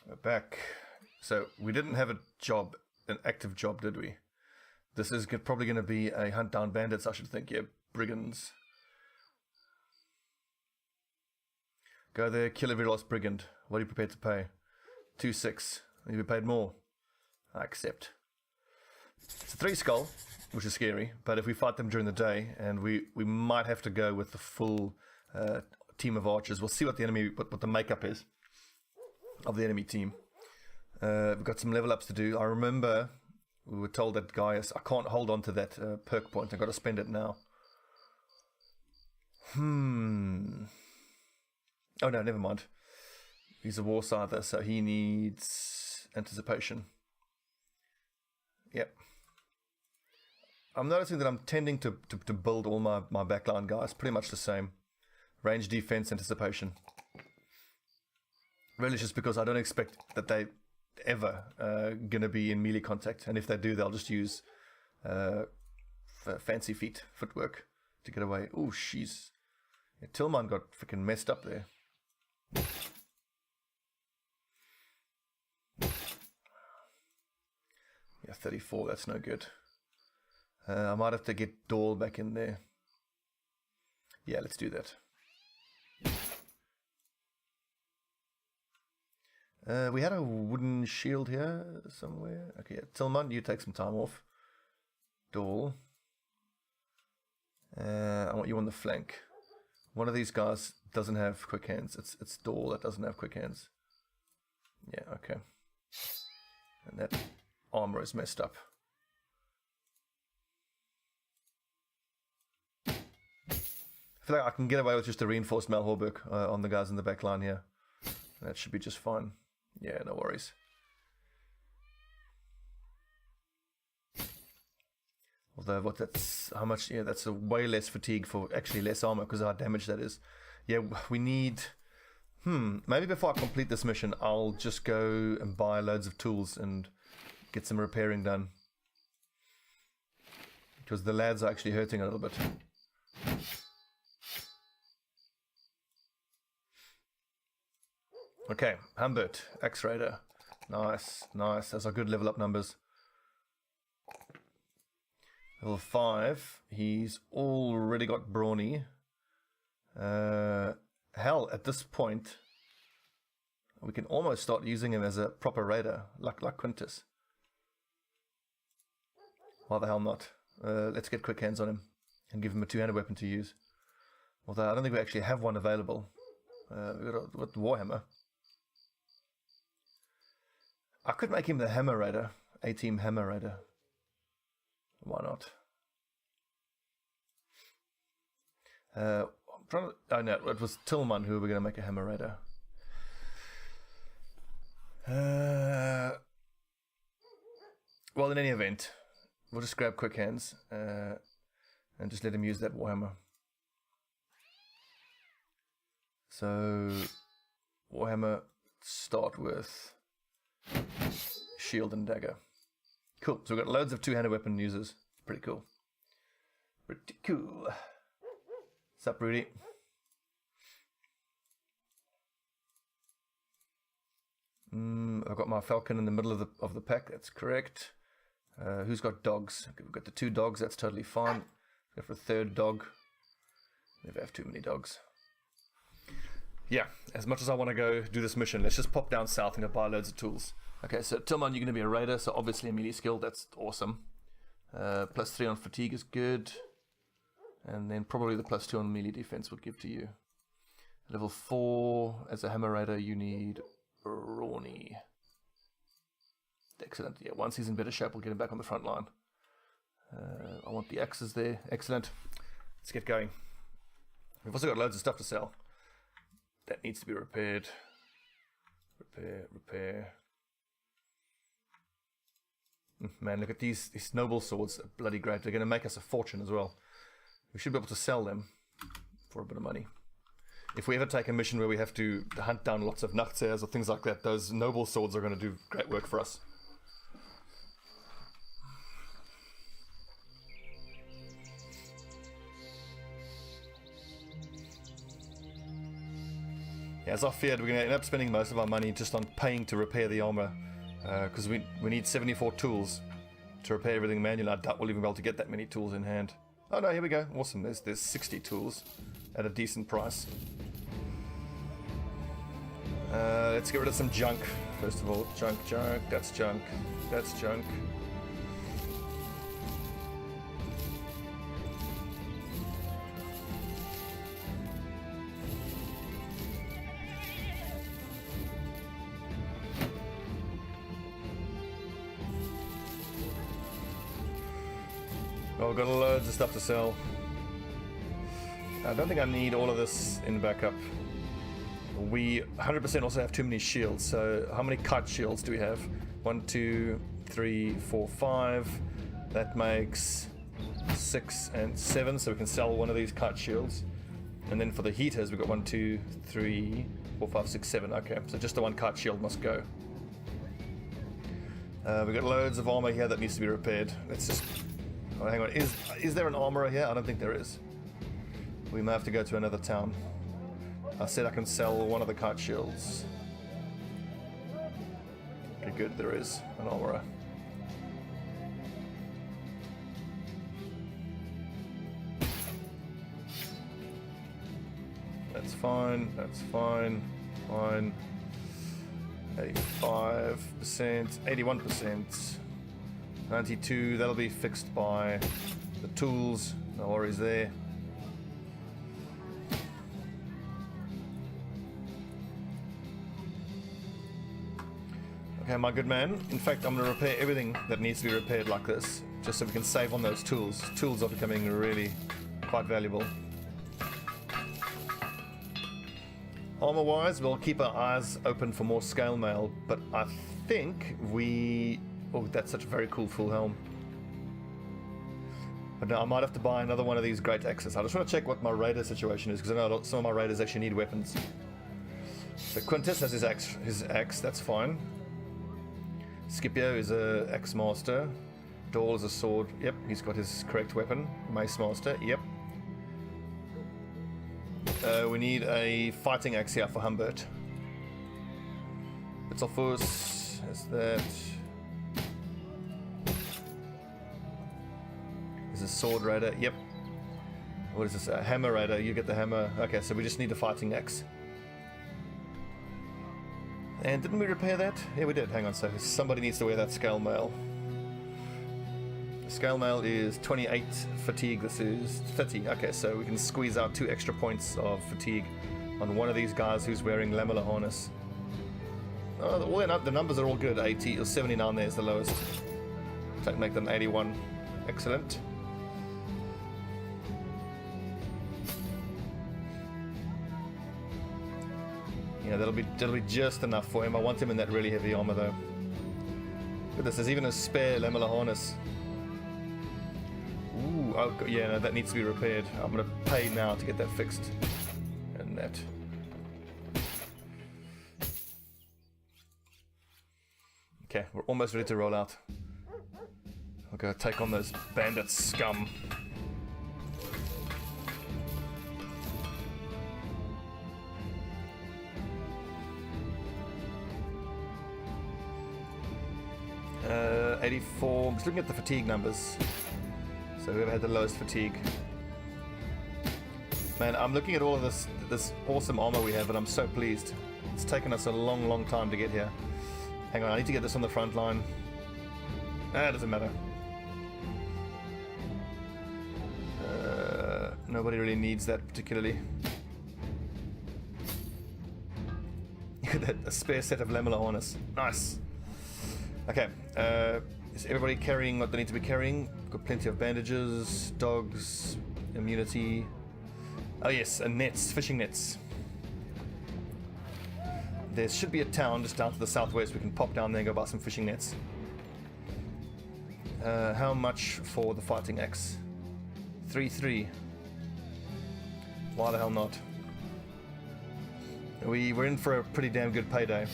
We're back. So we didn't have a job, an active job, did we? This is probably going to be a hunt down bandits, I should think. Yeah, brigands. Go there, kill every last brigand. What are you prepared to pay? 2-6. You'll be paid more. I accept. It's a 3 skull, which is scary, but if we fight them during the day, and we might have to go with the full team of archers. We'll see what the enemy, what the makeup is of the enemy team. We've got some level ups to do. I remember we were told that Gaius, I can't hold on to that perk point. I've got to spend it now. Oh no, never mind. He's a war scyther, so he needs anticipation. Yep. I'm noticing that I'm tending to build all my backline guys pretty much the same. Range, defense, anticipation. Really just because I don't expect that they ever going to be in melee contact. And if they do, they'll just use fancy feet, footwork to get away. Oh, she's... Yeah, Tillman got freaking messed up there. Yeah, 34, that's no good. I might have to get Dahl back in there. Yeah, let's do that. We had a wooden shield here somewhere. Okay, yeah. Tillman, you take some time off. Dahl. I want you on the flank. One of these guys doesn't have quick hands. It's Dahl that doesn't have quick hands. Yeah, okay. And that armor is messed up. I feel like I can get away with just a reinforced Malhorberg on the guys in the back line here. That should be just fine. Yeah, no worries. Although, what that's how much? Yeah, that's a way less fatigue for actually less armor because of how damage that is. Yeah, we need. Maybe before I complete this mission, I'll just go and buy loads of tools and get some repairing done. Because the lads are actually hurting a little bit. Okay, Humbert, X-Raider. Nice, nice. Those are good level up numbers. Level 5. He's already got Brawny. Hell, at this point, we can almost start using him as a proper raider, like Quintus. Why the hell not? Let's get quick hands on him and give him a two-handed weapon to use. Although I don't think we actually have one available. We've got Warhammer. I could make him the Hammer Raider, A-Team Hammer Raider. Why not? I'm trying to, oh no, it was Tillman who we were going to make a Hammer Raider. Well, in any event, we'll just grab quick hands and just let him use that Warhammer. So, Warhammer, start with shield and dagger. Cool. So we've got loads of two-handed weapon users. Pretty cool. Pretty cool. Sup, Rudy? I've got my falcon in the middle of the pack. That's correct. Who's got dogs? Okay, we've got the 2 dogs. That's totally fine. Go for a 3rd dog. Never have too many dogs. Yeah, as much as I want to go do this mission, let's just pop down south and go buy loads of tools. Okay, so Tillman, you're going to be a raider, so obviously a melee skill. That's awesome. +3 on fatigue is good. And then probably the +2 on melee defense would give to you. Level 4, as a hammer raider, you need Rawny. Excellent. Yeah, once he's in better shape, we'll get him back on the front line. I want the axes there. Excellent. Let's get going. We've also got loads of stuff to sell. That needs to be repaired. Repair. Man, look at these noble swords. They're bloody great. They're going to make us a fortune as well. We should be able to sell them for a bit of money. If we ever take a mission where we have to hunt down lots of Nachtsers or things like that, those noble swords are going to do great work for us. Yeah, as I feared, we're going to end up spending most of our money just on paying to repair the armor. Because we need 74 tools to repair everything manually. I doubt we'll even be able to get that many tools in hand. Oh no, here we go. Awesome. There's 60 tools at a decent price. Let's get rid of some junk. First of all, junk, that's junk, that's junk. Oh, we've got loads of stuff to sell. I don't think I need all of this in backup. We 100% also have too many shields. So how many kite shields do we have? 1, 2, 3, 4, 5. That makes 6 and 7. So we can sell one of these kite shields. And then for the heaters, we've got 1, 2, 3, 4, 5, 6, 7. Okay, so just the one kite shield must go. We've got loads of armor here that needs to be repaired. Let's just... Oh, hang on. Is there an armorer here? I don't think there is. We may have to go to another town. I said I can sell one of the kite shields. Okay, good. There is an armorer. That's fine. That's fine. Fine. 85%. 81%. 92. That'll be fixed by the tools. No worries there. Okay, my good man. In fact, I'm going to repair everything that needs to be repaired like this, just so we can save on those tools. Tools are becoming really quite valuable. Armor-wise, we'll keep our eyes open for more scale mail, but I think we... Oh, that's such a very cool full helm. But no, I might have to buy another one of these great axes. I just want to check what my raider situation is, because I know some of my raiders actually need weapons. So Quintus has his axe, that's fine. Scipio is a axe master. Dahl is a sword. Yep, he's got his correct weapon. Mace master. Yep. We need a fighting axe here for Humbert. Bitzelfus has that. There's a sword raider. Yep. What is this? A hammer raider. You get the hammer. Okay, so we just need a fighting axe. And didn't we repair that? Yeah, we did. Hang on, so somebody needs to wear that scale mail. The scale mail is 28 fatigue. This is 30. Okay, so we can squeeze out 2 extra points of fatigue on one of these guys who's wearing lamellar harness. Oh, the numbers are all good. 80 or 79 there is the lowest. So make them 81. Excellent. Yeah, that'll be just enough for him. I want him in that really heavy armor though. Look at this, there's even a spare lamellar harness. Ooh, oh, yeah, no, that needs to be repaired. I'm gonna pay now to get that fixed. And that. Okay, we're almost ready to roll out. I'll go take on those bandit scum. Uh, 84. I'm just looking at the fatigue numbers. So whoever had the lowest fatigue. Man, I'm looking at all of this awesome armor we have, and I'm so pleased. It's taken us a long time to get here. Hang on, I need to get this on the front line. It doesn't matter. Nobody really needs that particularly. A spare set of lamellar harness. Nice. Okay, is everybody carrying what they need to be carrying? Got plenty of bandages, dogs, immunity. Oh yes, and nets, fishing nets. There should be a town just down to the southwest. We can pop down there and go buy some fishing nets. How much for the fighting axe? 3-3. Why the hell not? We're in for a pretty damn good payday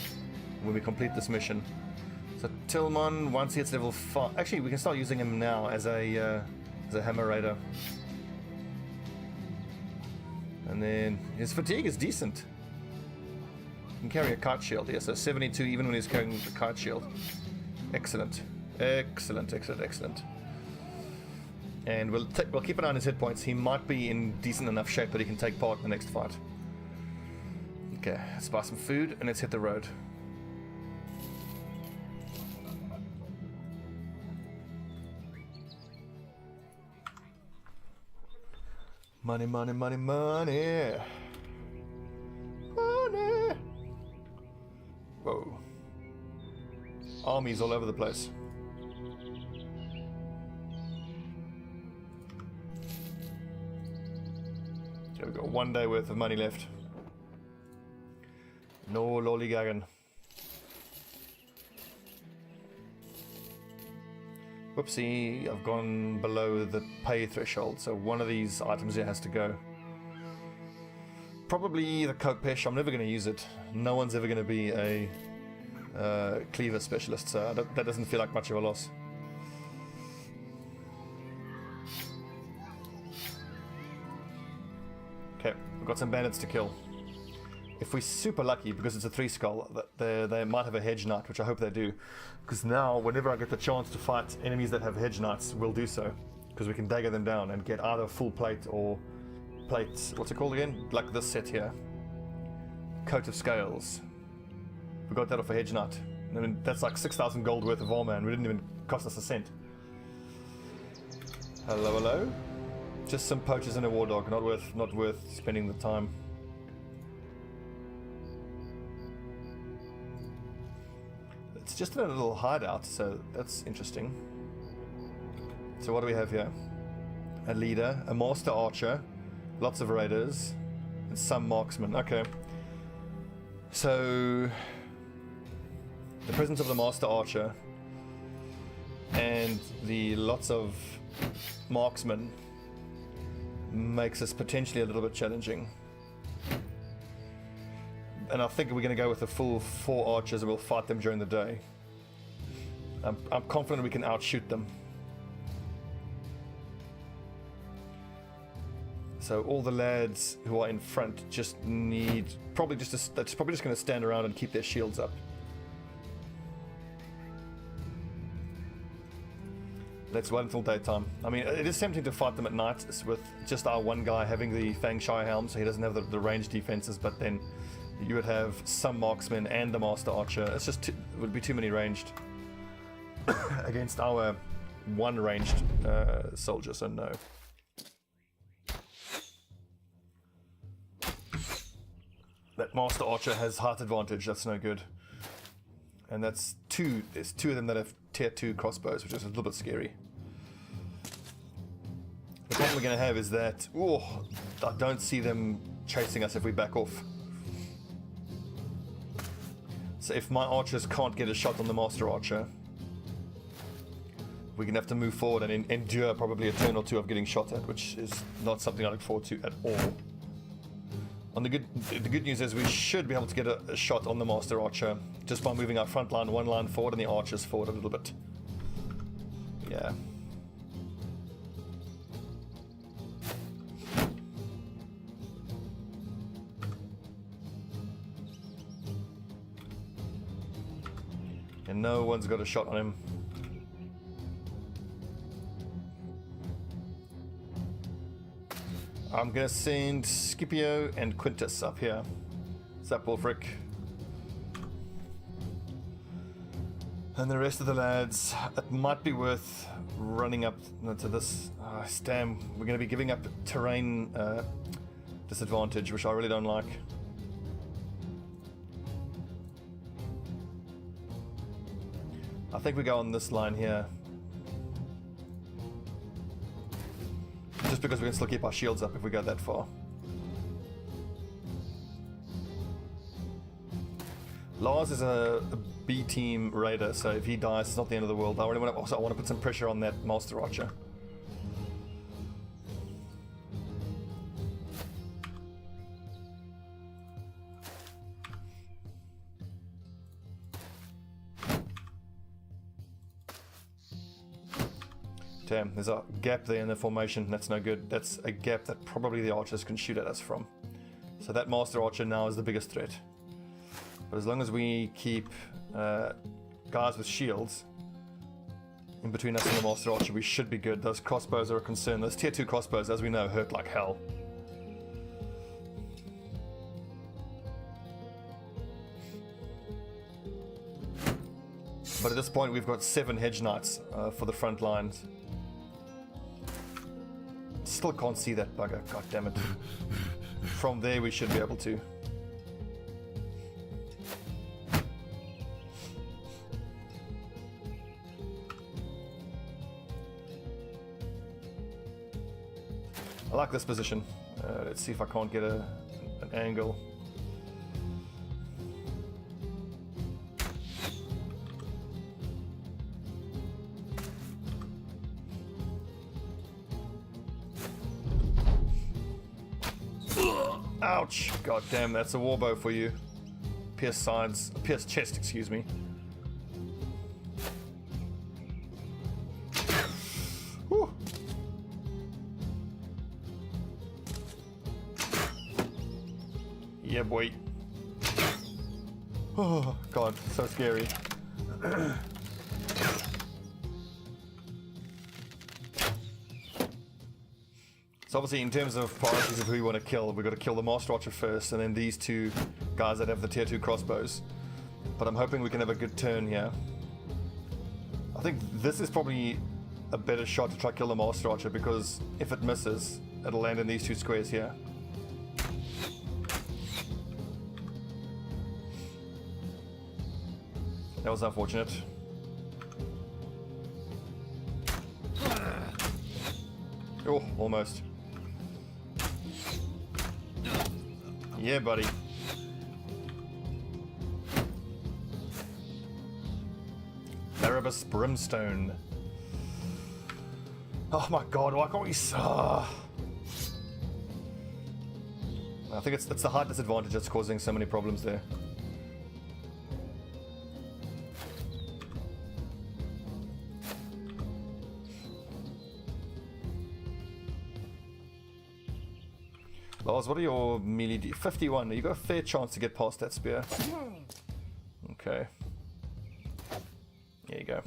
when we complete this mission. So Tillman, once he hits level 5... Actually, we can start using him now as a hammer raider. And then his fatigue is decent. can carry a kite shield here, so 72 even when he's carrying the kite shield. Excellent. Excellent, excellent, excellent. And we'll keep an eye on his hit points. He might be in decent enough shape that he can take part in the next fight. Okay, let's buy some food and let's hit the road. Money, money, money, money. Money. Whoa. Armies all over the place. Okay, we've got 1 day worth of money left. No lollygagging. Whoopsie, I've gone below the pay threshold, so one of these items here has to go. Probably the Coke Pesh. I'm never going to use it. No one's ever going to be a cleaver specialist, so that doesn't feel like much of a loss. Okay, we've got some bandits to kill. If we're super lucky, because it's a 3 skull, they might have a hedge knight, which I hope they do. Because now, whenever I get the chance to fight enemies that have hedge knights, we'll do so. Because we can dagger them down and get either full plate or plate, what's it called again? Like this set here. Coat of Scales. We got that off a hedge knight. I mean, that's like 6,000 gold worth of armor, and it didn't even cost us a cent. Hello, hello. Just some poachers and a war dog. Not worth spending the time. It's just a little hideout, so that's interesting. So what do we have here? A leader, a master archer, lots of raiders, and some marksmen. Okay. So the presence of the master archer and the lots of marksmen makes us potentially a little bit challenging. And I think we're going to go with a full 4 archers and we'll fight them during the day. I'm confident we can outshoot them. So all the lads who are in front just need they're probably just going to stand around and keep their shields up. Let's wait until daytime. I mean, it is tempting to fight them at night with just our one guy having the Fang Shire helm, so he doesn't have the range defenses, but then you would have some marksmen and the master archer. It's just it would be too many ranged against our one ranged soldier, so no. That master archer has heart advantage, that's no good. And that's there's 2 of them that have tier 2 crossbows, which is a little bit scary. The problem we're going to have is that, I don't see them chasing us if we back off. So if my archers can't get a shot on the master archer, we're going to have to move forward and endure probably a turn or 2 of getting shot at, which is not something I look forward to at all. The good news is we should be able to get a shot on the master archer just by moving our front line 1 line forward and the archers forward a little bit. Yeah. And no one's got a shot on him. I'm gonna send Scipio and Quintus up here. What's up, Wolfric? And the rest of the lads, it might be worth running up to this. Damn, we're gonna be giving up terrain disadvantage, which I really don't like. I think we go on this line here. Just because we can still keep our shields up if we go that far. Lars is a B team raider, so if he dies, it's not the end of the world. I want to put some pressure on that master archer. Damn, there's a gap there in the formation. That's no good. That's a gap that probably the archers can shoot at us from. So that master archer now is the biggest threat. But as long as we keep guys with shields in between us and the Master Archer, we should be good. Those crossbows are a concern. Those tier 2 crossbows, as we know, hurt like hell. But at this point, we've got 7 hedge knights for the front lines. Still can't see that bugger. God damn it. From there, we should be able to. I like this position. Let's see if I can't get an angle. Ouch! God damn, that's a warbow for you. Pierce sides, pierce chest, excuse me. Whew. Yeah, boy. Oh, God, so scary. So obviously, in terms of priorities of who we want to kill, we've got to kill the Master Archer first, and then these 2 guys that have the tier 2 crossbows. But I'm hoping we can have a good turn here. I think this is probably a better shot to try to kill the Master Archer, because if it misses, it'll land in these 2 squares here. That was unfortunate. Oh, almost. Yeah, buddy. Erebus Brimstone. Oh my god, why can't we... I think it's the height disadvantage that's causing so many problems there. Lars, what are your melee 51. You got a fair chance to get past that spear. Okay. There you go.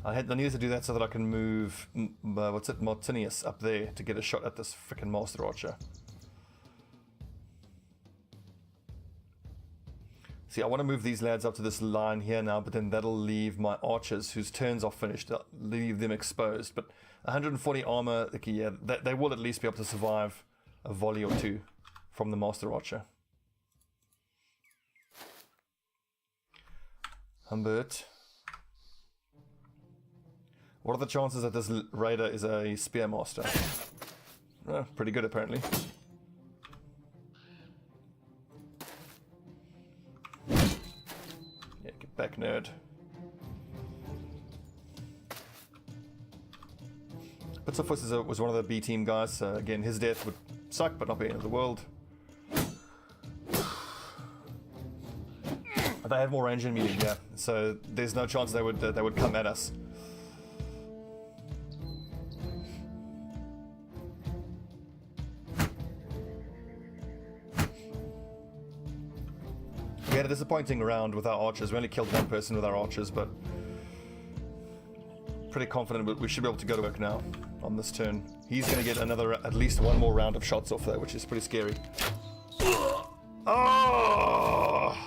I needed to do that so that I can move, Martinius up there to get a shot at this freaking Master Archer. See, I want to move these lads up to this line here now, but then that'll leave my archers, whose turns are finished, leave them exposed. But 140 armor, okay, yeah, they will at least be able to survive a volley or 2 from the Master Archer. Humbert. What are the chances that this raider is a Spearmaster? Pretty good, apparently. Yeah, get back, nerd. Pitzofus was one of the B team guys. Again, his death would suck, but not be the end of the world. They have more range in melee, yeah. So there's no chance they would come at us. We had a disappointing round with our archers. We only killed 1 person with our archers, but pretty confident we should be able to go to work now on this turn. He's going to get at least 1 more round of shots off there, which is pretty scary. Oh!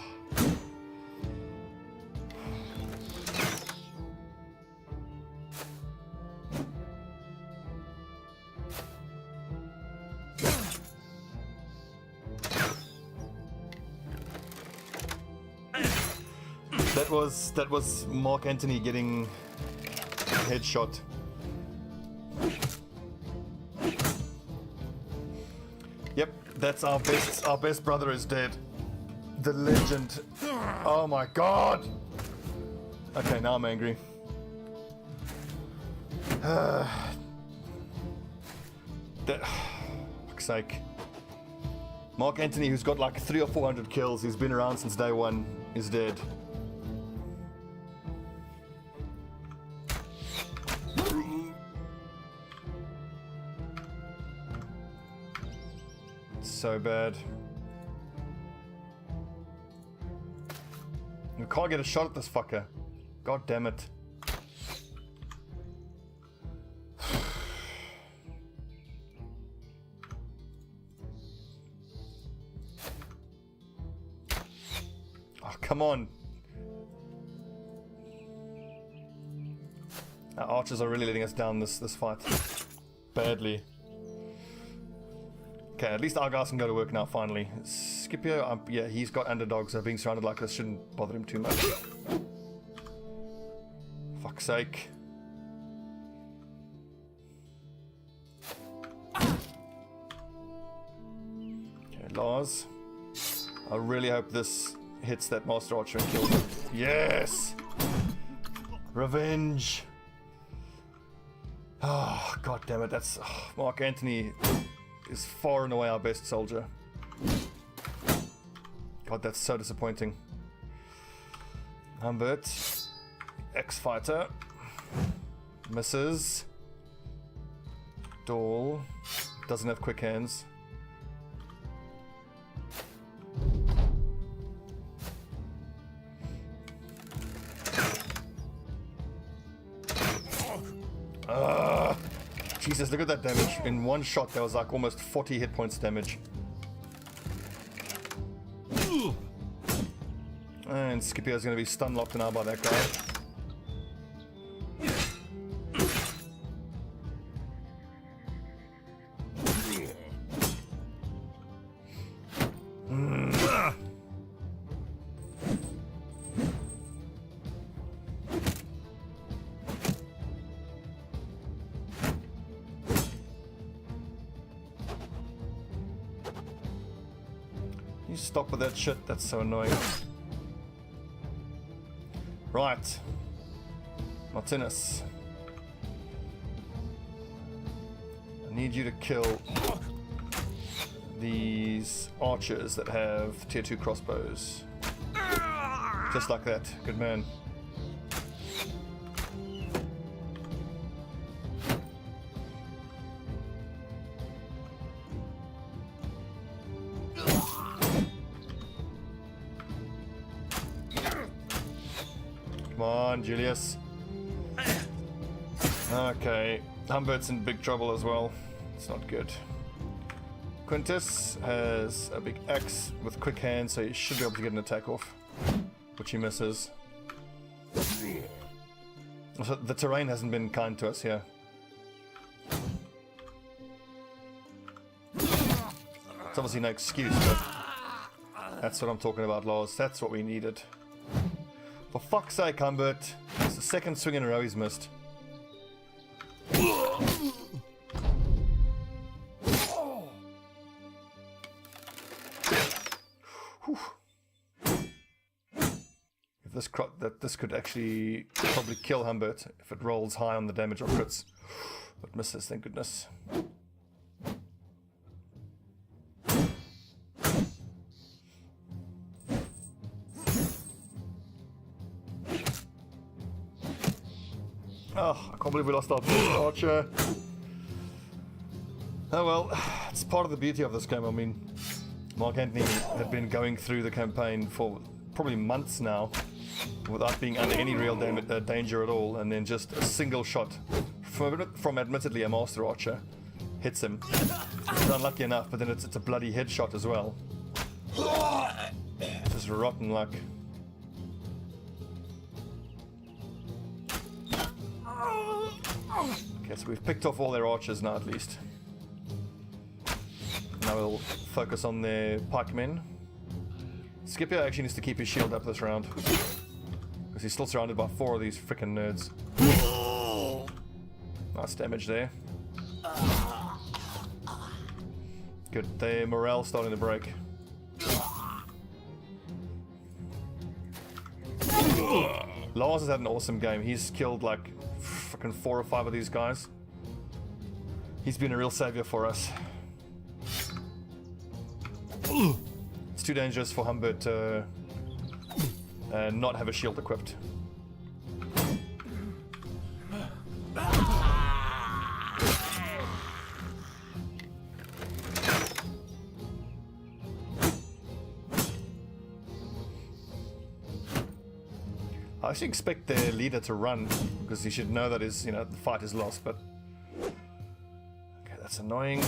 That was Mark Antony getting headshot. Yep, that's our best brother is dead. The legend. Oh my god. Okay, now I'm angry. Fuck's sake. Mark Antony, who's got like 300 or 400 kills, he's been around since day 1, is dead. So bad. We can't get a shot at this fucker. God damn it. Oh, come on. Our archers are really letting us down this fight. Badly. Okay, at least our guys can go to work now, finally. Scipio, yeah, he's got underdogs, so being surrounded like this shouldn't bother him too much. Fuck's sake. Okay, Lars. I really hope this hits that Master Archer and kills him. Yes! Revenge! Oh, god damn it, that's... Oh, Mark Antony is far and away our best soldier. God, that's so disappointing. Humbert. X-Fighter. Misses. Dahl. Doesn't have quick hands. Jesus, look at that damage. In one shot, there was like almost 40 hit points damage. And Scipio's going to be stun locked now by that guy. You stop with that shit, that's so annoying. Right. Martinez. I need you to kill these archers that have tier 2 crossbows. Just like that. Good man. Come on, Julius. Okay, Humbert's in big trouble as well. It's not good. Quintus has a big axe with quick hands, so he should be able to get an attack off, which he misses. Also, the terrain hasn't been kind to us here. It's obviously no excuse, but that's what I'm talking about, Lars. That's what we needed. For fuck's sake, Humbert. It's the second swing in a row he's missed. If this could actually probably kill Humbert if it rolls high on the damage or crits. But misses, thank goodness. Oh, I can't believe we lost our best archer. Oh well, it's part of the beauty of this game. I mean, Mark Antony had been going through the campaign for probably months now without being under any real danger at all, and then just a single shot from admittedly a Master Archer hits him. It's unlucky enough, but then it's a bloody headshot as well. Just rotten luck. Okay, so we've picked off all their archers now at least. Now we'll focus on their pikemen. Scipio actually needs to keep his shield up this round, because he's still surrounded by 4 of these freaking nerds. Nice damage there. Good, their morale's starting to break. Lars has had an awesome game. He's killed like freaking 4 or 5 of these guys. He's been a real savior for us. It's too dangerous for Humbert to not have a shield equipped. I actually expect their leader to run, because he should know that his, the fight is lost, but... Okay, that's annoying.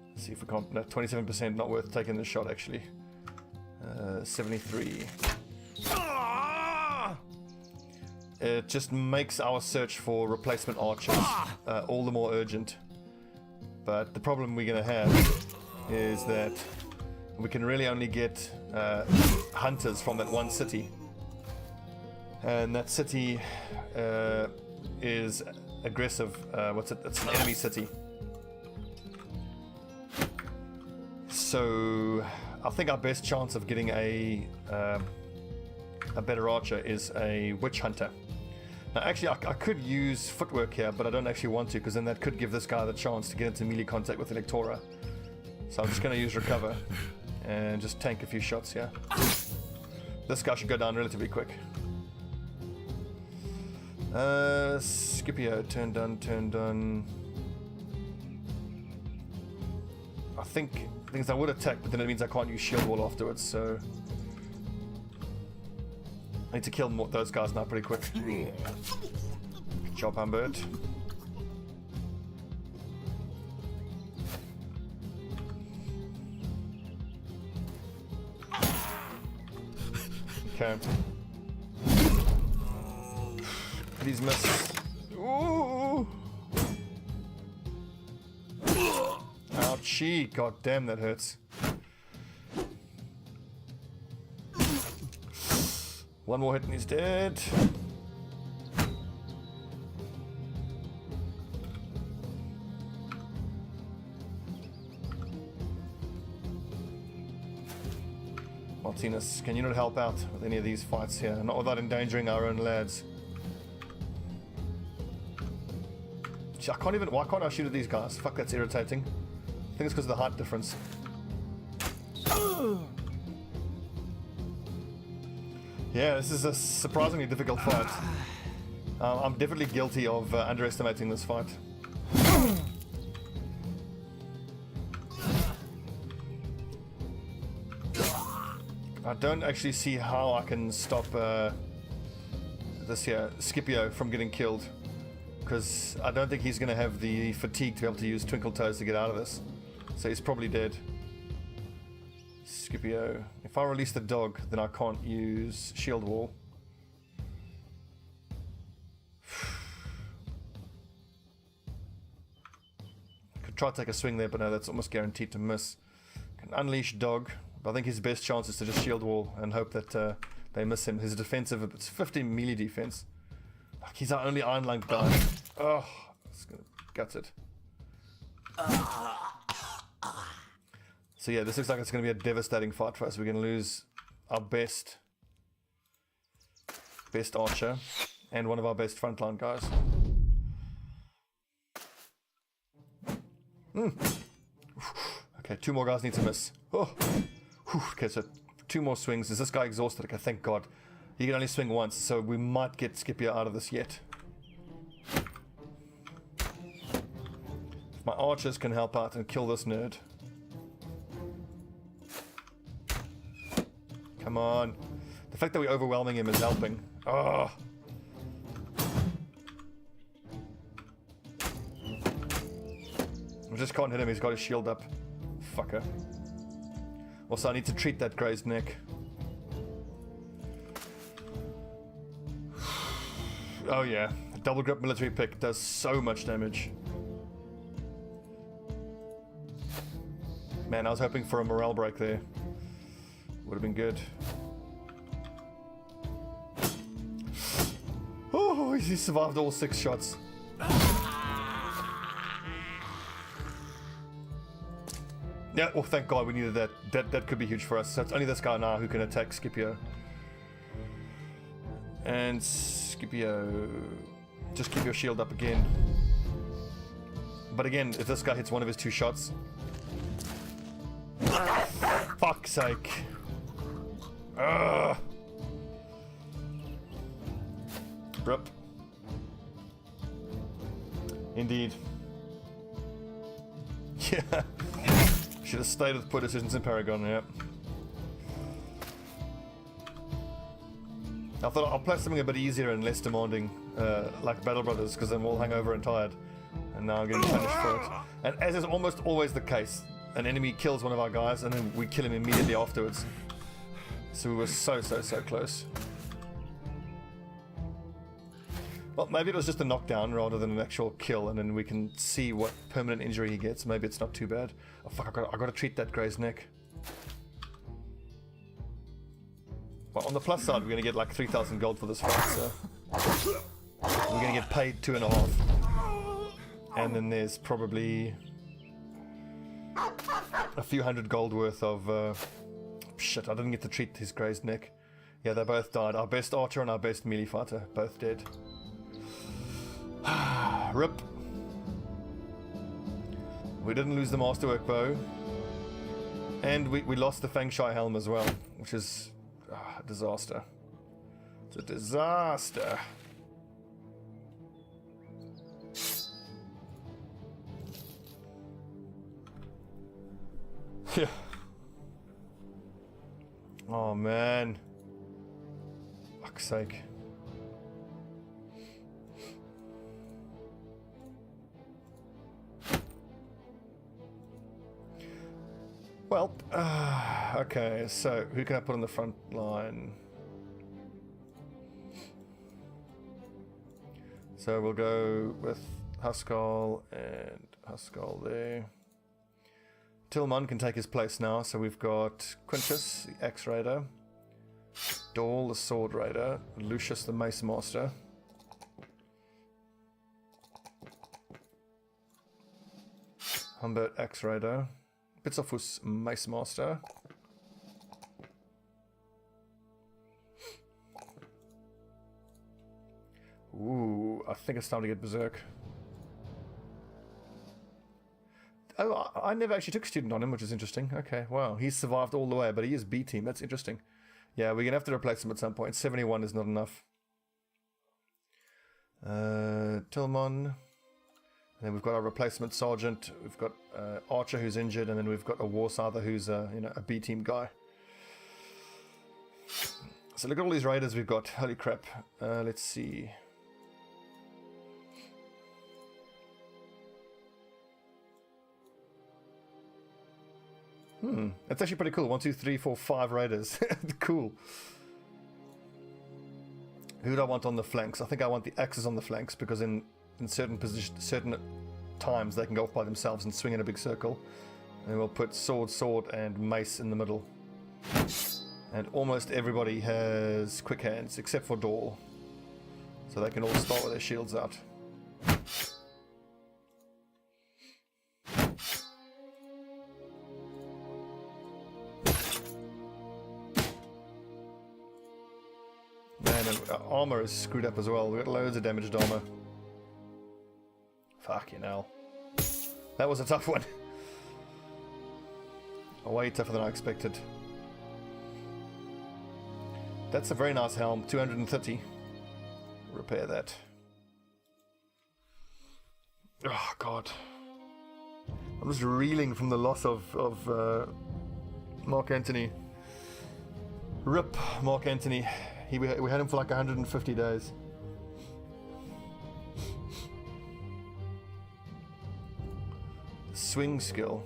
Let's see if we can't... No, 27%, not worth taking the shot, actually. 73. It just makes our search for replacement archers all the more urgent. But the problem we're going to have is that we can really only get hunters from that one city. And that city is aggressive. It's an enemy city. So I think our best chance of getting a better archer is a witch hunter. Now actually I could use footwork here, but I don't actually want to, because then that could give this guy the chance to get into melee contact with Electora. So I'm just going to use recover and just tank a few shots here. This guy should go down relatively quick. Scipio, turn done. I think things I would attack, but then it means I can't use shield wall afterwards, so I need to kill those guys now pretty quick. Good job, Humbert. Okay. Please miss. Ooh. Ouchie. God damn, that hurts. One more hit and he's dead. Martinez, can you not help out with any of these fights here? Not without endangering our own lads. I can't even... Why can't I shoot at these guys? Fuck, that's irritating. I think it's because of the height difference. Yeah, this is a surprisingly difficult fight. I'm definitely guilty of underestimating this fight. I don't actually see how I can stop this here, Scipio, from getting killed. Because I don't think he's going to have the fatigue to be able to use Twinkle Toes to get out of this. So he's probably dead. Scipio. If I release the dog, then I can't use shield wall. Could try to take a swing there, but no, that's almost guaranteed to miss. Can unleash dog, but I think his best chance is to just shield wall and hope that they miss him. His defensive, it's 15 melee defense. Like, he's our only iron lung guy. Oh, it's gonna gut it. So yeah, this looks like it's going to be a devastating fight for us. We're going to lose our best archer and one of our best frontline guys. Okay, 2 more guys need to miss. Oh. Okay, so 2 more swings. Is this guy exhausted? Okay, thank God. He can only swing once, so we might get Scipio out of this yet. If my archers can help out and kill this nerd. Come on. The fact that we're overwhelming him is helping. Oh. I just can't hit him, he's got his shield up. Fucker. Also, I need to treat that grazed neck. Oh yeah, double grip military pick does so much damage. Man, I was hoping for a morale break there. Would have been good. Oh, he survived all 6 shots. Yeah, well, thank God we needed that. That could be huge for us. So it's only this guy now who can attack Scipio. And Scipio, just keep your shield up again. But again, if this guy hits one of his 2 shots, fuck's sake. Rip. Indeed. Yeah. Should have stayed with poor decisions in Paragon, yeah. I thought I'll play something a bit easier and less demanding, like Battle Brothers, because I'm all hungover and tired. And now I'm getting punished for it. And as is almost always the case, an enemy kills one of our guys and then we kill him immediately afterwards. So we were so close. Well, maybe it was just a knockdown rather than an actual kill, and then we can see what permanent injury he gets. Maybe it's not too bad. Oh fuck, I gotta treat that grazed neck. Well, on the plus side, we're gonna get like 3,000 gold for this fight, so we're gonna get paid 2.5. And then there's probably a few hundred gold worth of shit, I didn't get to treat his grazed neck. Yeah, they both died. Our best archer and our best melee fighter, both dead. RIP. We didn't lose the masterwork bow. And we lost the Feng Shui helm as well, which is a disaster. It's a disaster. Yeah. Oh man. Fuck's sake. Well, okay, so who can I put on the front line? So we'll go with Huskal and Huskal there. Tillman can take his place now, so we've got Quintus, the Axe Raider, Dahl, the Sword Raider, Lucius, the Mace Master, Humbert, Axe Raider, Pitzofus, Mace Master, ooh, I think it's time to get Berserk. Oh, I never actually took student on him, which is interesting. Okay, wow. He's survived all the way, but he is B team. That's interesting. Yeah, we're going to have to replace him at some point. 71 is not enough. Tillman. And then we've got our replacement sergeant. We've got Archer, who's injured. And then we've got a Warsather, who's a B team guy. So look at all these raiders we've got. Holy crap. Let's see. That's actually pretty cool. 1, 2, 3, 4, 5 raiders. Cool. Who do I want on the flanks? I think I want the axes on the flanks because in certain positions, certain times they can go off by themselves and swing in a big circle. And we'll put sword, and mace in the middle. And almost everybody has quick hands except for Dahl, so they can all start with their shields out. Armor is screwed up as well. We've got loads of damaged armor. Fucking hell. That was a tough one. Way tougher than I expected. That's a very nice helm. 230. Repair that. Oh, God. I'm just reeling from the loss of Mark Antony. RIP Mark Antony. We had him for like 150 days. Swing skill.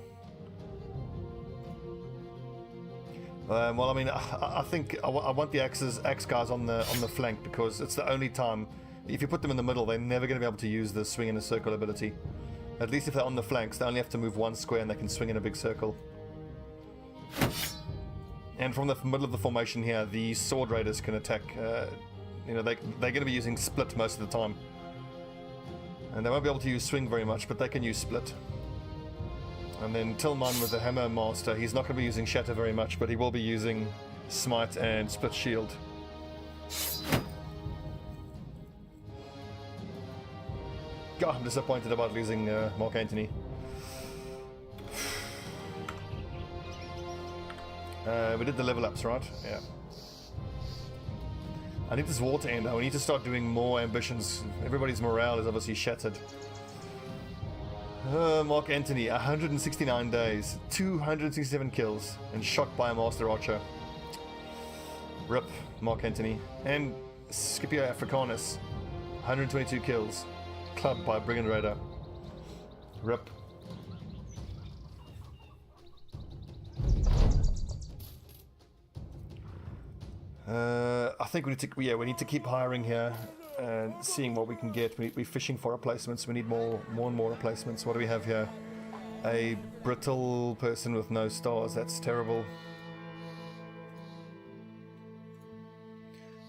Well, I mean, I think I want the axe guys on the flank because it's the only time. If you put them in the middle, they're never going to be able to use the swing in a circle ability. At least if they're on the flanks, they only have to move one square and they can swing in a big circle. And from the middle of the formation here, the sword raiders can attack. They're going to be using split most of the time, and they won't be able to use swing very much, but they can use split. And then Tillman with the hammer master, he's not going to be using shatter very much, but he will be using smite and split shield. God, I'm disappointed about losing Mark Antony. We did the level ups, right? Yeah. I need this war to end. We need to start doing more ambitions. Everybody's morale is obviously shattered. Mark Antony, 169 days, 267 kills, and shot by a Master Archer. RIP, Mark Antony. And Scipio Africanus, 122 kills, clubbed by a Brigand Raider. RIP. I think we need to keep hiring here and seeing what we can get. We're fishing for replacements. We need more and more replacements. What do we have here? A brittle person with no stars. That's terrible.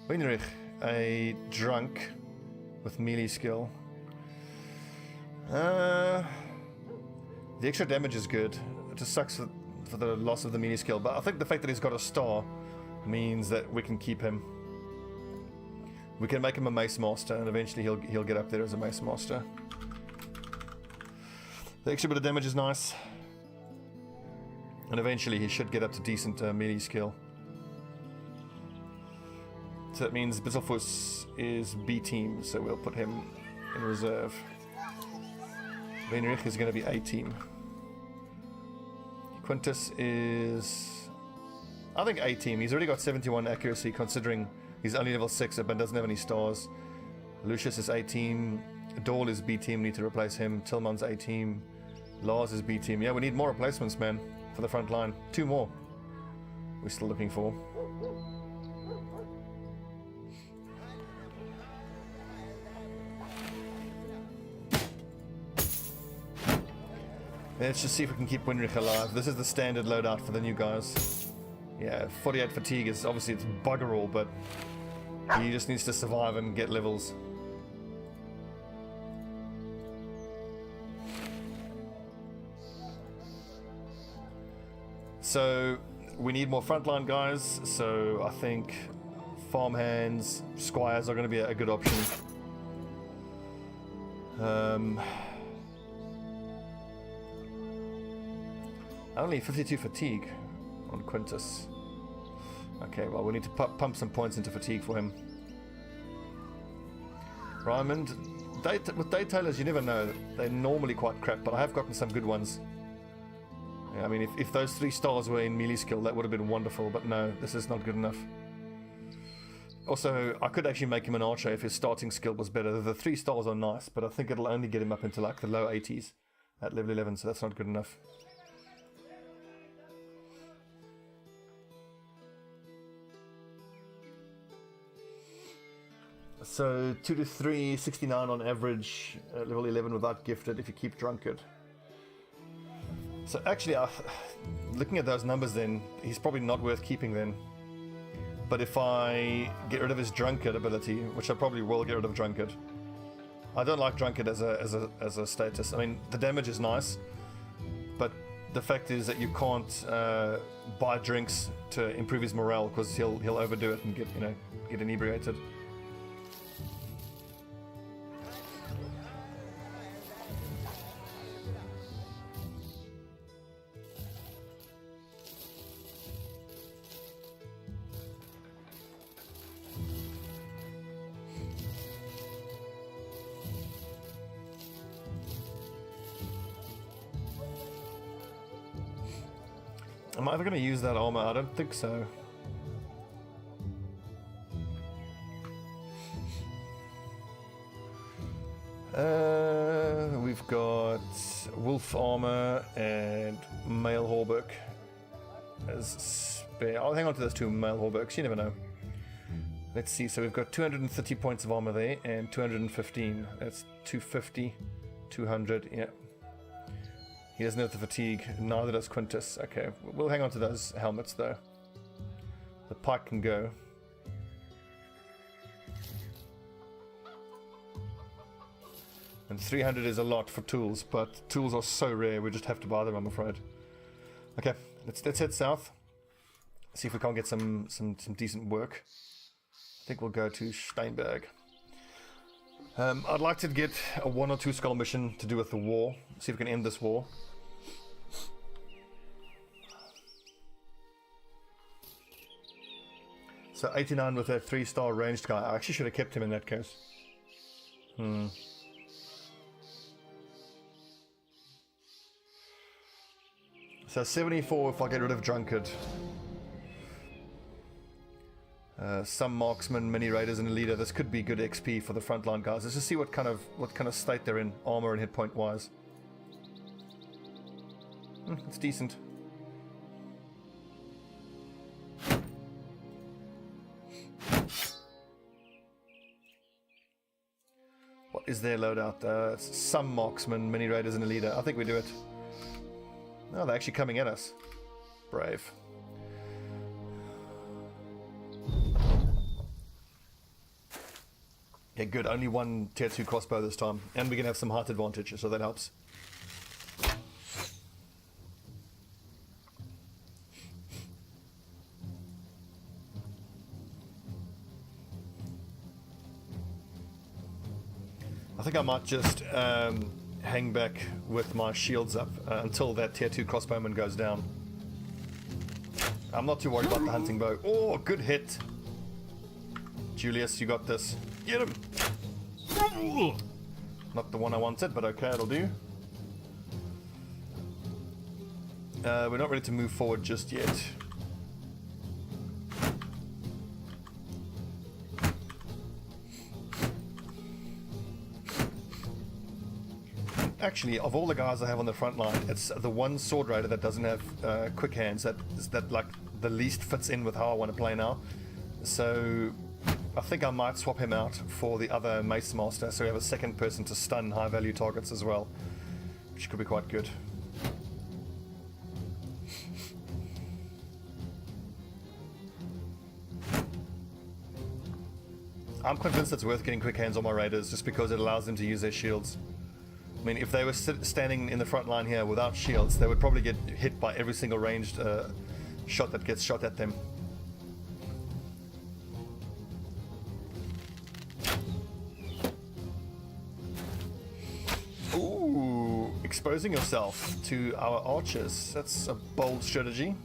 Heinrich, a drunk with melee skill. The extra damage is good. It just sucks for the loss of the melee skill, but I think the fact that he's got a star means that we can keep him. We can make him a Mace Master, and eventually he'll get up there as a Mace Master. The extra bit of damage is nice, and eventually he should get up to decent melee skill. So that means Bisselfuss is B team, so we'll put him in reserve. Heinrich is going to be A team. Quintus is, I think, A team. He's already got 71 accuracy considering he's only level 6 but doesn't have any stars. Lucius is A team. Dahl is B team. We need to replace him. Tillman's A team. Lars is B team. Yeah, we need more replacements, man, for the front line. 2 more we're still looking for. Let's just see if we can keep Winrich alive. This is the standard loadout for the new guys. Yeah, 48 fatigue is obviously, it's bugger all, but he just needs to survive and get levels. So we need more frontline guys, so I think farmhands, squires are going to be a good option. Only 52 fatigue on Quintus. Okay, well, we need to pump some points into fatigue for him. Raymond, with day tailors, you never know. They're normally quite crap, but I have gotten some good ones. Yeah, I mean, if those 3 stars were in melee skill, that would have been wonderful, but no, this is not good enough. Also, I could actually make him an archer if his starting skill was better. The 3 stars are nice, but I think it'll only get him up into like the low 80s at level 11, so that's not good enough. So 2 to 3, 69 on average, level 11 without gifted if you keep drunkard. So actually, looking at those numbers then, he's probably not worth keeping then. But if I get rid of his drunkard ability, which I probably will get rid of drunkard. I don't like drunkard as a status. I mean, the damage is nice, but the fact is that you can't buy drinks to improve his morale because he'll overdo it and get inebriated. Am I ever going to use that armor? I don't think so. We've got wolf armor and male hauberk as spare. I'll hang on to those 2 male hauberks, you never know. Let's see, so we've got 230 points of armor there and 215. That's 250, 200, yeah. He doesn't have the fatigue, neither does Quintus. Okay, we'll hang on to those helmets though. The pike can go. And 300 is a lot for tools, but tools are so rare, we just have to buy them, I'm afraid. Okay, let's head south. See if we can't get some decent work. I think we'll go to Steinberg. I'd like to get a 1 or 2 skull mission to do with the war. See if we can end this war. So 89 with that 3-star ranged guy. I actually should have kept him in that case. So 74 if I get rid of Drunkard. Some marksman, mini raiders, and a leader. This could be good XP for the frontline guys. Let's just see what kind of state they're in, armor and hit point wise. It's decent. What is their loadout? It's some marksman, mini raiders, and a leader. I think we do it. No, they're actually coming at us. Brave. Yeah, good. Only one tier 2 crossbow this time. And we can have some height advantage, so that helps. I think I might just hang back with my shields up until that tier 2 crossbowman goes down. I'm not too worried about the hunting bow. Oh, good hit. Julius, you got this. Get him! Not the one I wanted, but okay, it'll do. We're not ready to move forward just yet. Actually, of all the guys I have on the front line, it's the one sword raider that doesn't have quick hands that like the least fits in with how I want to play now. So I think I might swap him out for the other Mace Master, so we have a second person to stun high value targets as well, which could be quite good. I'm convinced it's worth getting quick hands on my raiders just because it allows them to use their shields. I mean, if they were standing in the front line here without shields, they would probably get hit by every single ranged shot that gets shot at them. Ooh, exposing yourself to our archers. That's a bold strategy.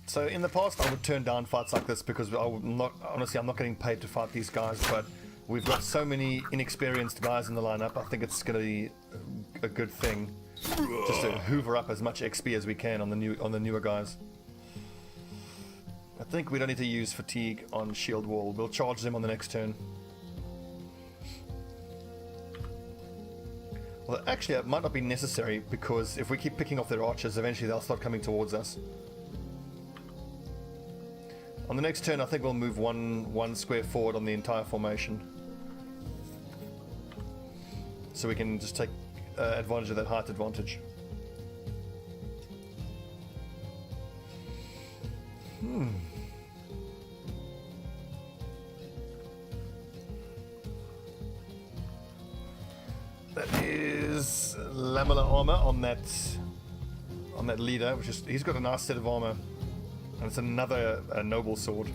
So in the past I would turn down fights like this because I'm not getting paid to fight these guys, but we've got so many inexperienced guys in the lineup. I think it's going to be a good thing just to hoover up as much XP as we can on the newer guys. I think we don't need to use fatigue on shield wall. We'll charge them on the next turn. Well, actually it might not be necessary because if we keep picking off their archers, eventually they'll start coming towards us. On the next turn, I think we'll move one square forward on the entire formation, so we can just take advantage of that height advantage. That is lamellar armor on that leader, which is he's got a nice set of armor. And it's another noble sword.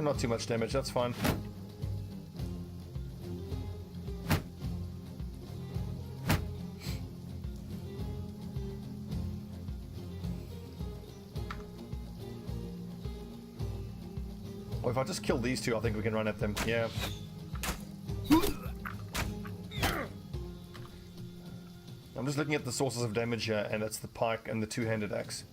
Not too much damage, that's fine. Or if I just kill these two, I think we can run at them. Yeah. I'm just looking at the sources of damage here, and it's the pike and the two-handed axe.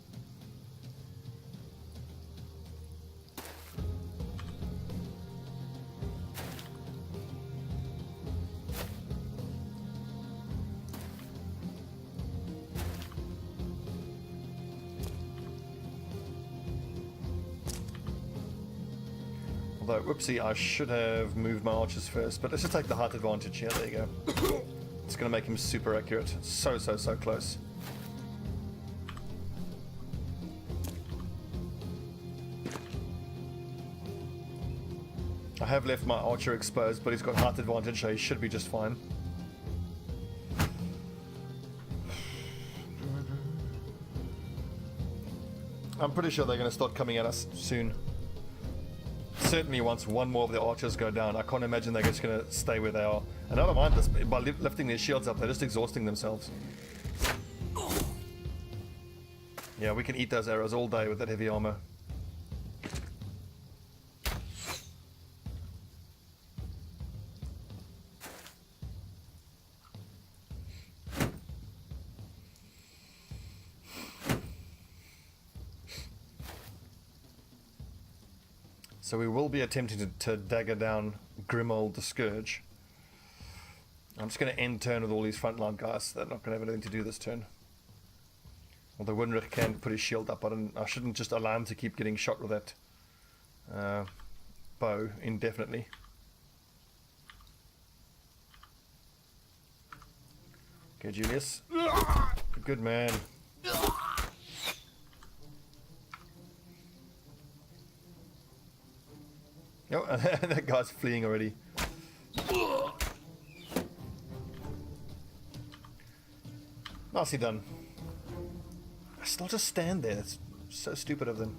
Although, whoopsie, I should have moved my archers first, but let's just take the height advantage here. There you go. It's going to make him super accurate. So close. I have left my archer exposed, but he's got height advantage, so he should be just fine. I'm pretty sure they're going to start coming at us soon. certainly once one more of the archers go down, I can't imagine they're just going to stay where they are. And I don't mind this, by lifting their shields up, they're just exhausting themselves. Yeah, we can eat those arrows all day with that heavy armor. So we will be attempting to dagger down Grimold the Scourge. I'm just going to end turn with all these frontline guys. They're not going to have anything to do this turn. Although Winrich can put his shield up. I shouldn't just allow him to keep getting shot with that bow indefinitely. Okay, Julius. Good man. Oh, that guy's fleeing already. Nicely done. I still just stand there. It's so stupid of them.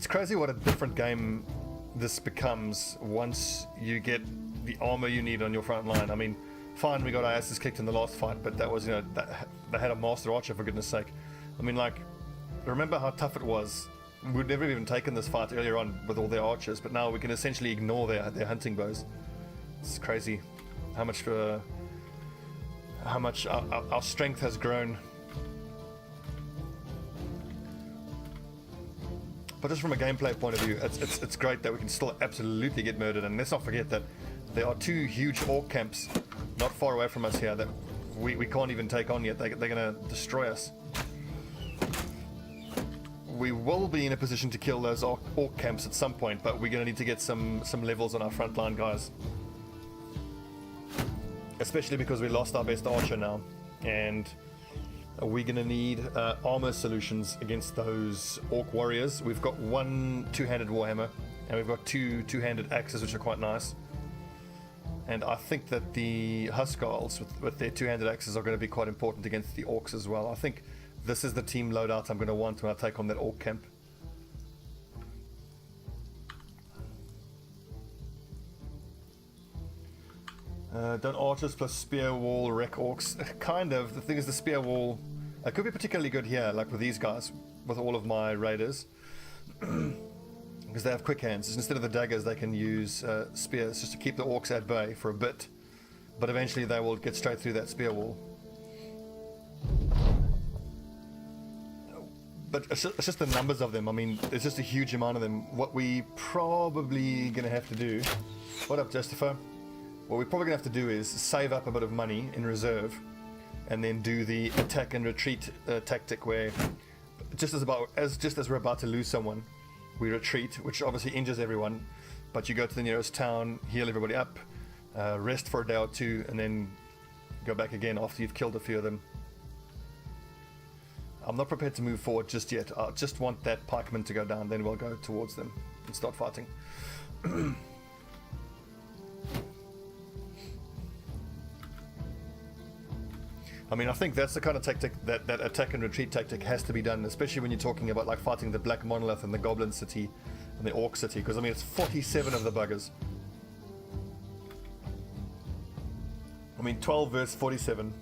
Crazy what a different game this becomes once you get the armor you need on your front line. I mean, fine, we got our asses kicked in the last fight, but that was, you know, they had a master archer, for goodness sake. I mean, like, remember how tough it was? We'd never even taken this fight earlier on with all their archers, but now we can essentially ignore their hunting bows. It's crazy how much our strength has grown. But just from a gameplay point of view, it's great that we can still absolutely get murdered. And let's not forget that there are two huge orc camps not far away from us here that we can't even take on yet. They're going to destroy us. We will be in a position to kill those orc camps at some point, but we're going to need to get some levels on our frontline guys. Especially because we lost our best archer now. And we're going to need armor solutions against those orc warriors. We've got one two-handed warhammer, and we've got two-handed axes, which are quite nice. And I think that the Huskarls with their two-handed axes are going to be quite important against the orcs as well. I think this is the team loadout I'm going to want when I take on that orc camp. Don't archers plus spear wall wreck orcs? Kind of. The thing is, the spear wall could be particularly good here, like with these guys, with all of my raiders, because they have quick hands. Instead of the daggers, they can use spears just to keep the orcs at bay for a bit, but eventually they will get straight through that spear wall. But it's just the numbers of them. I mean, there's just a huge amount of them. What we probably gonna have to do... What up, Justifer? What we're probably going to have to do is save up a bit of money in reserve and then do the attack and retreat tactic, where just as we're about to lose someone, we retreat, which obviously injures everyone, but you go to the nearest town, heal everybody up, rest for a day or two, and then go back again after you've killed a few of them. I'm not prepared to move forward just yet. I just want that pikeman to go down, then we'll go towards them and start fighting. I mean, I think that's the kind of tactic that attack and retreat tactic has to be done, especially when you're talking about like fighting the Black Monolith and the Goblin City and the Orc City, because I mean, it's 47 of the buggers. I mean, 12 versus 47.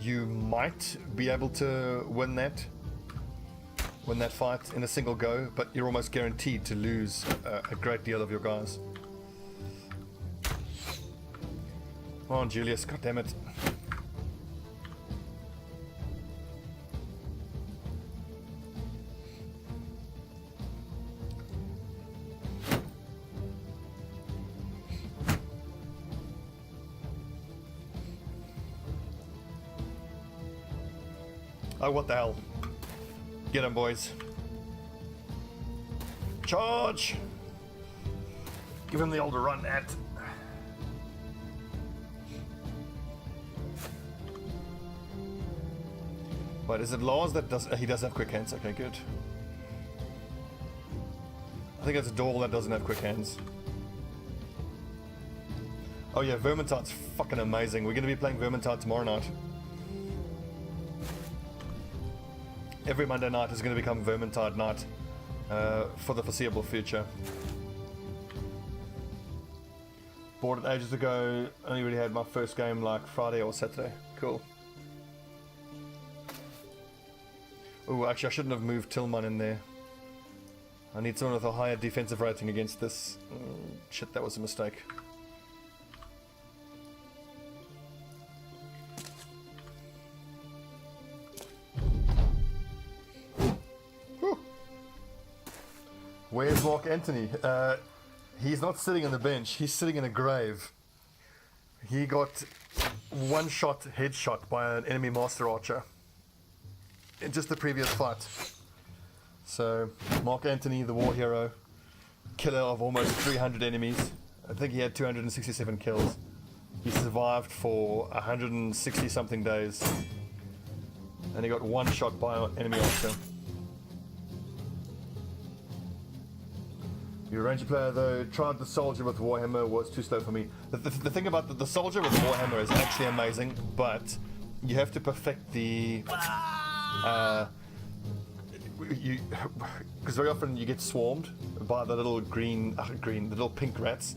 You might be able to win that fight in a single go, but you're almost guaranteed to lose a great deal of your guys. Come on, Julius, god damn it. Oh, what the hell. Get him, boys. Charge! Give him the old run at. Wait, is it Lars that does... he does have quick hands. Okay, good. I think it's Doral that doesn't have quick hands. Oh yeah, Vermintide's fucking amazing. We're going to be playing Vermintide tomorrow night. Every Monday night is going to become Vermintide night for the foreseeable future. Bought it ages ago. Only really had my first game like Friday or Saturday. Cool. Oh, actually I shouldn't have moved Tillman in there. I need someone with a higher defensive rating against this. Shit, that was a mistake. Whew. Where's Mark Anthony? He's not sitting on the bench, he's sitting in a grave. He got one shot headshot by an enemy master archer in just the previous fight. So, Mark Anthony, the war hero, killer of almost 300 enemies. I think he had 267 kills. He survived for 160 something days. And he got one shot by an enemy archer. Your ranger player though tried the soldier with Warhammer, was too slow for me. The thing about the soldier with Warhammer is actually amazing, but you have to perfect the because very often you get swarmed by the little the little pink rats.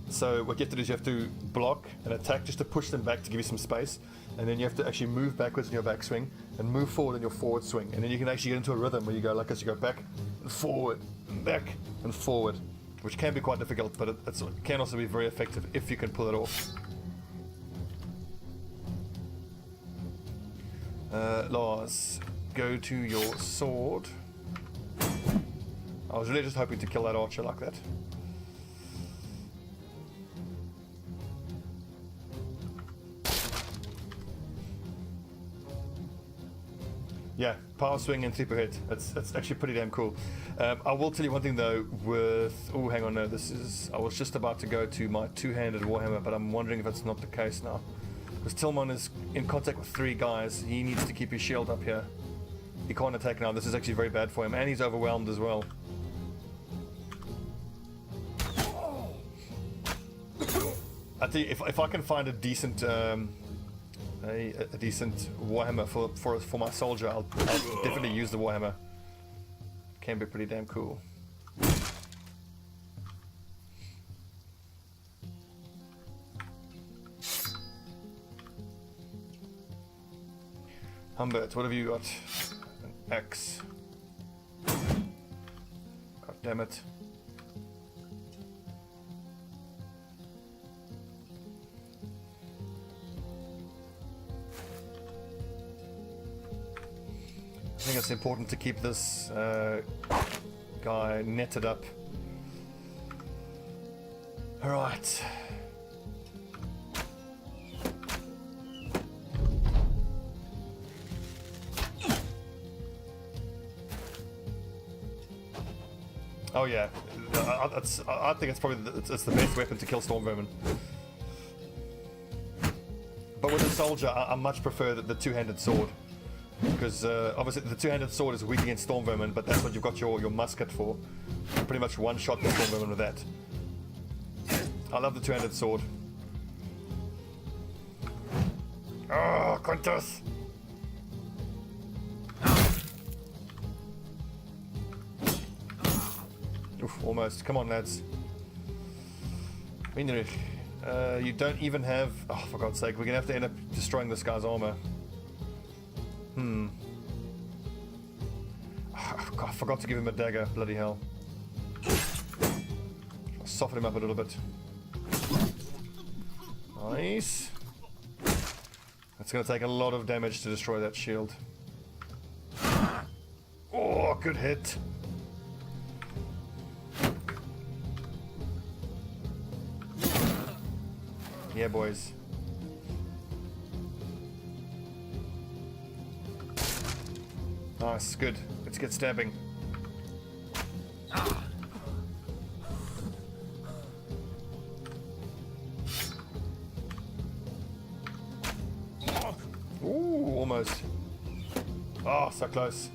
So what you have to do is you have to block and attack just to push them back to give you some space, and then you have to actually move backwards in your backswing and move forward in your forward swing, and then you can actually get into a rhythm where you go like this. You go back and forward and back and forward, which can be quite difficult, but it can also be very effective if you can pull it off. Lars, go to your sword. I was really just hoping to kill that archer like that. Yeah, power swing and 3 per hit. That's actually pretty damn cool. I will tell you one thing though with... Oh, hang on, no, this is... I was just about to go to my two-handed Warhammer, but I'm wondering if that's not the case now. Because Tillman is in contact with 3 guys. He needs to keep his shield up here. He can't attack now. This is actually very bad for him, and he's overwhelmed as well. I think if I can find a decent a decent Warhammer for my soldier, I'll definitely use the Warhammer. Can be pretty damn cool. Humbert, what have you got? An X. God damn it. I think it's important to keep this guy netted up. Alright. Oh yeah, I think it's probably it's the best weapon to kill storm vermin. But with a soldier, I much prefer the two-handed sword. Because obviously the two-handed sword is weak against storm vermin, but that's what you've got your musket for. You pretty much one-shot the storm vermin with that. I love the two-handed sword. Oh, Quintus! Oof, almost. Come on, lads. Heinrich, you don't even have... Oh, for God's sake, we're going to have to end up destroying this guy's armor. God, I forgot to give him a dagger, bloody hell. I'll soften him up a little bit. Nice. It's going to take a lot of damage to destroy that shield. Oh, good hit. Yeah, boys. Nice, good. Let's get stabbing. almost. Oh, so close.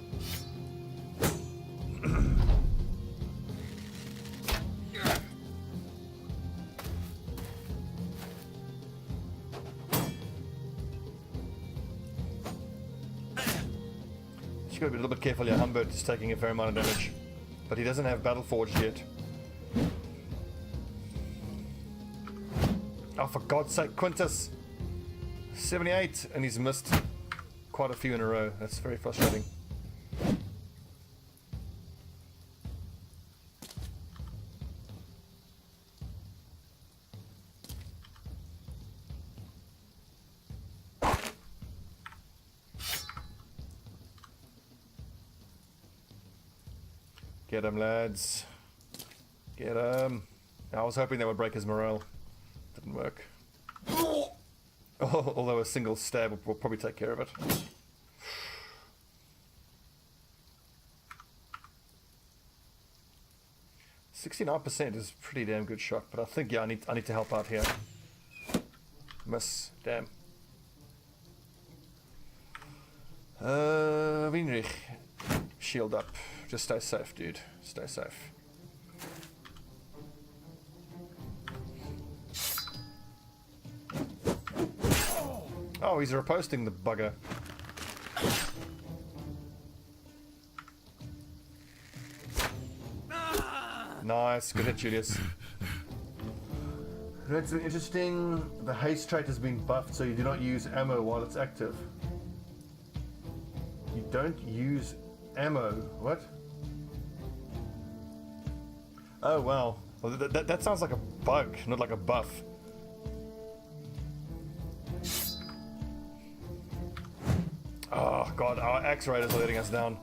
Just gotta be a little bit careful here. Humbert is taking a fair amount of damage. But he doesn't have Battle Forged yet. Oh, for God's sake, Quintus! 78, and he's missed quite a few in a row. That's very frustrating. Get him, lads. Get him. I was hoping that would break his morale. Didn't work. Oh, although a single stab will probably take care of it. %69% is a pretty damn good shot, but I think, yeah, I need to help out here. Miss. Damn. Winrich. Shield up. Just stay safe, dude. Stay safe. Oh, he's reposting the bugger. Nice, good hit, Julius. That's interesting. The haste trait has been buffed, so you do not use ammo while it's active. You don't use ammo. What? Oh, wow. Well, that sounds like a bug, not like a buff. Oh god, our axe raiders are letting us down.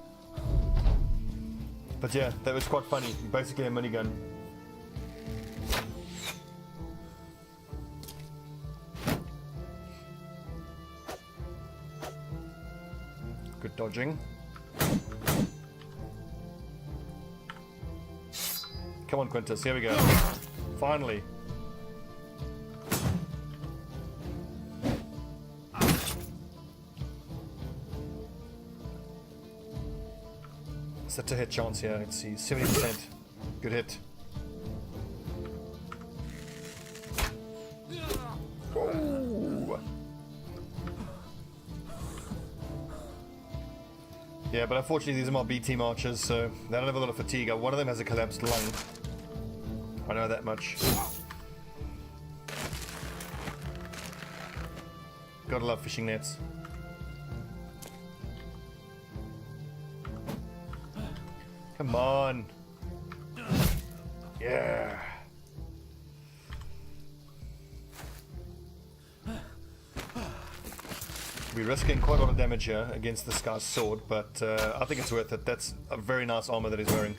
But yeah, that was quite funny. Basically a minigun. Good dodging. Come on, Quintus, here we go. Finally. It's a hit chance here. Let's see, 70%. Good hit. Oh. Yeah, but unfortunately these are my B team archers, so they don't have a lot of fatigue. One of them has a collapsed lung. I know that much. Gotta love fishing nets. Come on. Yeah. We're risking quite a lot of damage here against this guy's sword, but I think it's worth it. That's a very nice armor that he's wearing.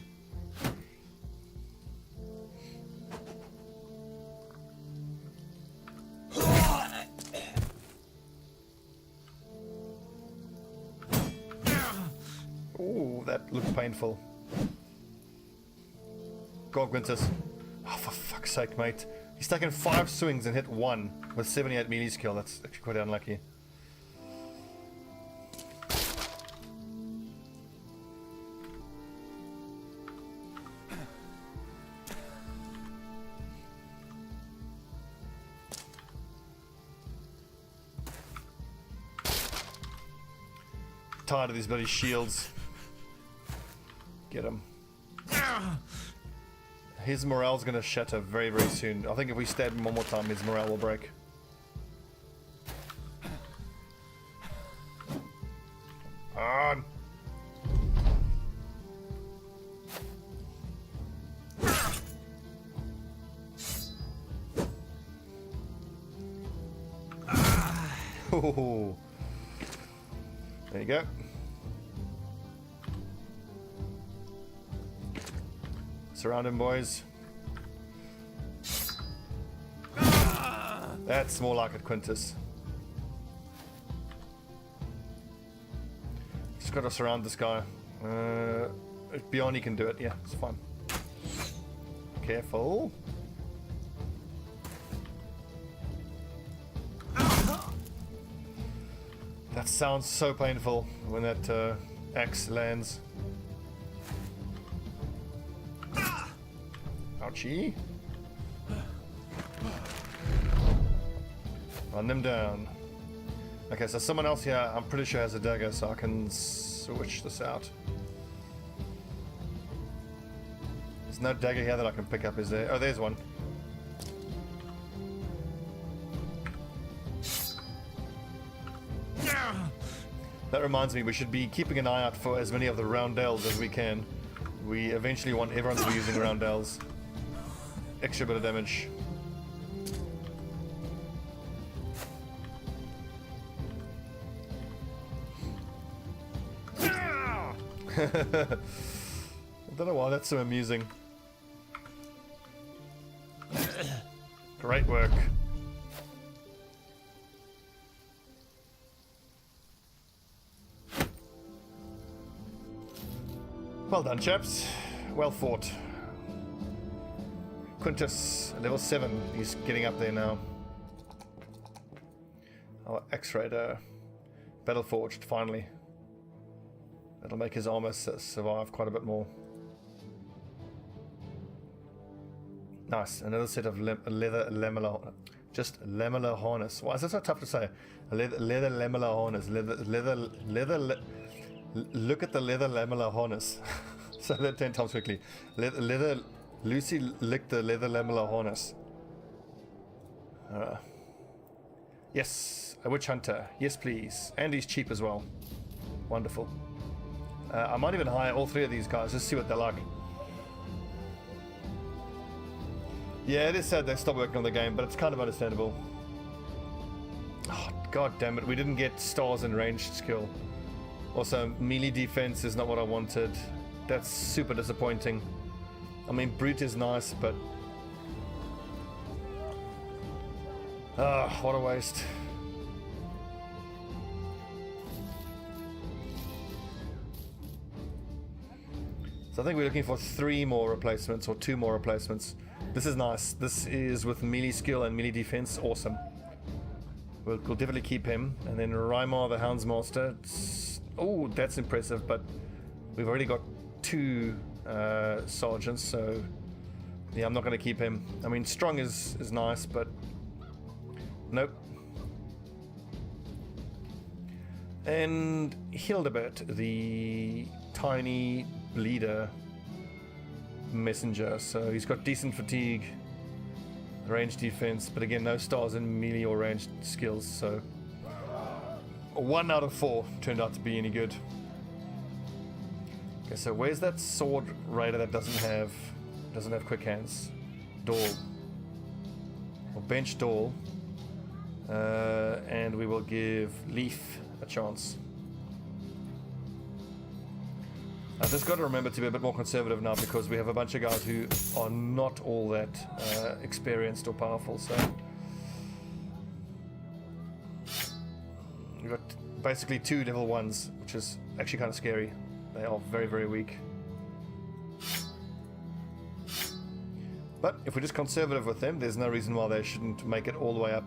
Ooh, that looked painful. God, Quintus. Oh, for fuck's sake, mate. He's taken 5 swings and hit 1 with 78 melee skill. That's actually quite unlucky. Tired of these bloody shields. Get him. His morale's gonna shatter very, very soon. I think if we stab him one more time, his morale will break. On. Oh. There you go. Surround him, boys. That's more like it, Quintus. Just gotta surround this guy. Beyond he can do it. Yeah, it's fine. Careful. That sounds so painful when that axe lands. Ouchie. Run them down. Okay, so someone else here, I'm pretty sure has a dagger, so I can switch this out. There's no dagger here that I can pick up, is there? Oh, there's one. That reminds me, we should be keeping an eye out for as many of the roundels as we can. We eventually want everyone to be using roundels. Extra bit of damage. I don't know why that's so amusing. Great work. Well done, chaps. Well fought. Quintus, level 7. He's getting up there now. Our X-Raider. Battle Forged, finally. That'll make his armor survive quite a bit more. Nice. Another set of leather lamellar. Just lamellar harness. Why is that so tough to say? A leather lamellar harness. Look at the leather lamellar harness. Say that 10 times quickly. Lucy licked the leather lamellar harness. Yes, a witch hunter. Yes, please. And he's cheap as well. Wonderful. I might even hire all 3 of these guys, just see what they're like. Yeah, it is sad they stopped working on the game, but it's kind of understandable. Oh, god damn it, we didn't get stars in ranged skill. Also, melee defense is not what I wanted. That's super disappointing. I mean, brute is nice, but... what a waste. So I think we're looking for 3 more replacements, or 2 more replacements. This is nice. This is with melee skill and melee defense. Awesome. We'll definitely keep him. And then Rymar the Houndsmaster. Oh, that's impressive, but we've already got 2 sergeants, so yeah, I'm not going to keep him. I mean, strong is nice, but nope. And Hildebert, the tiny bleeder messenger, so he's got decent fatigue, range defense, but again, no stars in melee or ranged skills, so 1 out of 4 turned out to be any good. Okay, so where's that sword raider that doesn't have quick hands? Dahl. Or bench Dahl. And we will give Leaf a chance. I've just got to remember to be a bit more conservative now, because we have a bunch of guys who are not all that experienced or powerful, so we've got basically 2 level 1s, which is actually kind of scary. They are very, very weak. But if we're just conservative with them, there's no reason why they shouldn't make it all the way up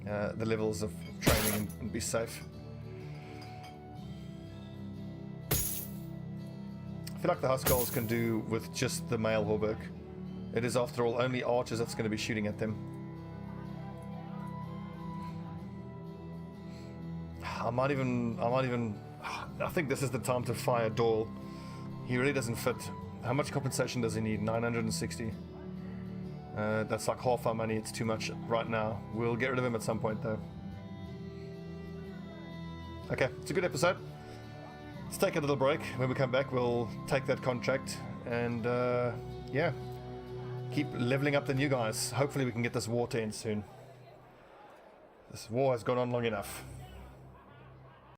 the levels of training and be safe. I feel like the Huskarls can do with just the male Hauberk. It is, after all, only archers that's going to be shooting at them. I think this is the time to fire Dahl. He really doesn't fit. How much compensation does he need? 960. That's like half our money. It's too much right now. We'll get rid of him at some point, though. Okay, it's a good episode. Let's take a little break. When we come back, we'll take that contract and, yeah, keep leveling up the new guys. Hopefully we can get this war to end soon. This war has gone on long enough.